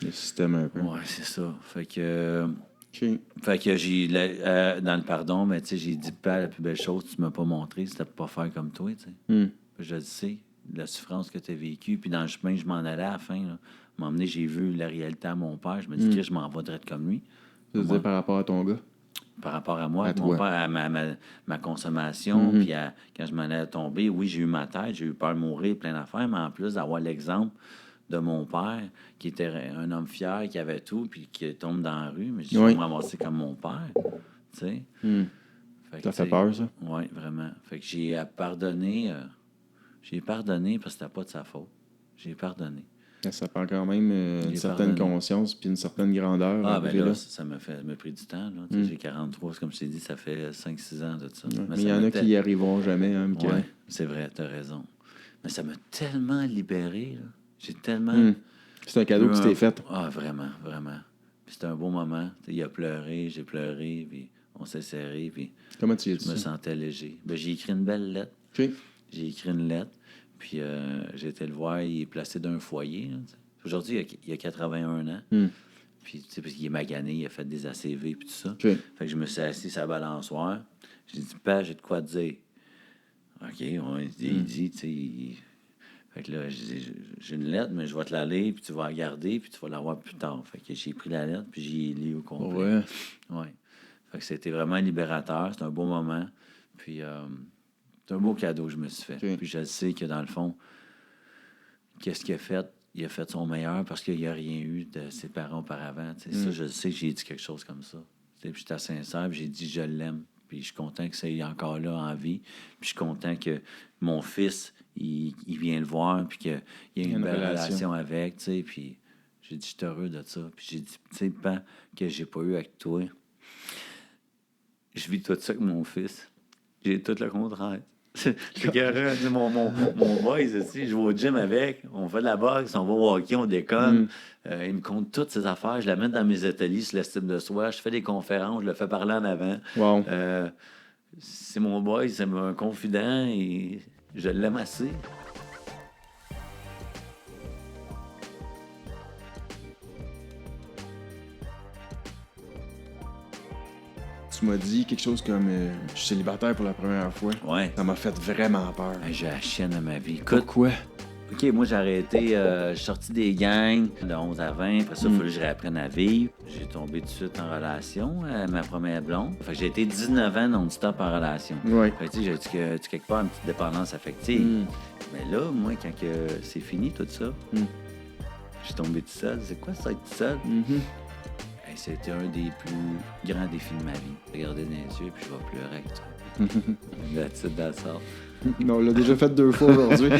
Le système un peu. Oui, c'est ça. Fait que... OK. Fait que j'ai... dans le pardon, mais tu sais, j'ai dit, pas la plus belle chose que tu m'as pas montré, c'était de pas faire comme toi, tu sais. Je le sais, la souffrance que tu as vécue. Puis dans le chemin, je m'en allais à la fin, là. À un moment donné, j'ai vu la réalité à mon père. Je me dis que je m'en vais direct comme lui. Tu veux dire par rapport à ton gars? Par rapport à moi, À mon toi. père, à ma consommation, puis quand je m'en allais tomber, oui, j'ai eu ma tête, j'ai eu peur de mourir, plein d'affaires, mais en plus d'avoir l'exemple de mon père, qui était un homme fier, qui avait tout, puis qui tombe dans la rue, mais je vais me ramasser comme mon père, tu sais. Ça fait peur, ça? Oui, vraiment. Fait que j'ai pardonné parce que c'était pas de sa faute. J'ai pardonné. Ça prend quand même une certaine pardonné. conscience puis une certaine grandeur. Ah, ben là, ça m'a pris du temps. Là. J'ai 43, comme je t'ai dit, ça fait 5-6 ans de ça. Mais il y en a qui y arriveront jamais, hein, Michael? Oui, c'est vrai, t'as raison. Mais ça m'a tellement libéré. Là. J'ai tellement... C'est un cadeau que tu t'es fait. Ah, vraiment, vraiment. Puis c'était un beau moment. T'sais, il a pleuré, j'ai pleuré, puis on s'est serré, puis Comment tu y es je me sentais léger. Ben, j'ai écrit une belle lettre. OK. J'ai écrit une lettre, puis j'ai été le voir, il est placé d'un foyer. Là, aujourd'hui, il a 81 ans. Puis, tu sais, parce qu'il est magané, il a fait des ACV, puis tout ça. OK. Fait que je me suis assis sur la balançoire. J'ai dit, Père, j'ai de quoi te dire. OK, il dit, tu sais... Fait que là, j'ai une lettre, mais je vais te la lire, puis tu vas la garder, puis tu vas la voir plus tard. Fait que j'ai pris la lettre, puis j'ai lu au complet. Ouais. Fait que c'était vraiment libérateur. C'était un beau moment. Puis, c'est un beau cadeau que je me suis fait. Okay. Puis je sais que, dans le fond, qu'est-ce qu'il a fait? Il a fait son meilleur parce qu'il n'y a rien eu de ses parents auparavant. Ça, je sais que j'ai dit quelque chose comme ça. Puis j'étais sincère, puis j'ai dit je l'aime. Puis je suis content que ça est encore là en vie. Puis je suis content que mon fils, il vient le voir, puis qu'il y a une belle relation avec. Puis j'ai dit je suis heureux de ça. Puis j'ai dit, tu sais, pas que j'ai pas eu avec toi. Je vis tout ça avec mon fils. J'ai tout le contraire. Mon boys aussi, je vais au gym avec, on fait de la boxe, on va au hockey, on déconne. Il me compte toutes ces affaires, je l'amène dans mes ateliers sur l'estime de soi, je fais des conférences, je le fais parler en avant. Wow. C'est mon boy, c'est un confident et je l'aime assez. Tu m'as dit quelque chose comme je suis célibataire pour la première fois. Ouais. Ça m'a fait vraiment peur. J'ai la chienne de ma vie. Écoute, Pourquoi? OK, moi, j'ai arrêté. Je suis sorti des gangs de 11 à 20. Après ça, il fallait que je réapprenne à vivre. J'ai tombé tout de suite en relation, ma première blonde. Fait que j'ai été 19 ans non-stop en relation. Ouais. Fait que, tu sais, j'ai quelque part une petite dépendance affective. Mais là, moi, quand c'est fini tout ça, j'ai tombé tout seul. C'est quoi ça, être tout seul? Hey, c'était un des plus grands défis de ma vie. Regarder dans les yeux, puis je vais pleurer avec toi. That's it, that's all. Mais on l'a déjà fait 2 fois aujourd'hui.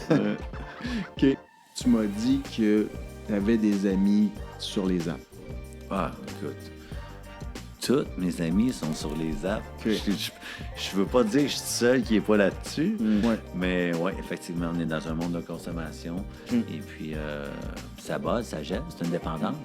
OK. Tu m'as dit que tu avais des amis sur les apps. Ah, écoute. Tous mes amis sont sur les apps. Okay. Je veux pas dire que je suis seul qui est pas là-dessus. Ouais. Mais ouais, effectivement, on est dans un monde de consommation. Et puis, ça bosse, ça gèle, c'est une dépendance.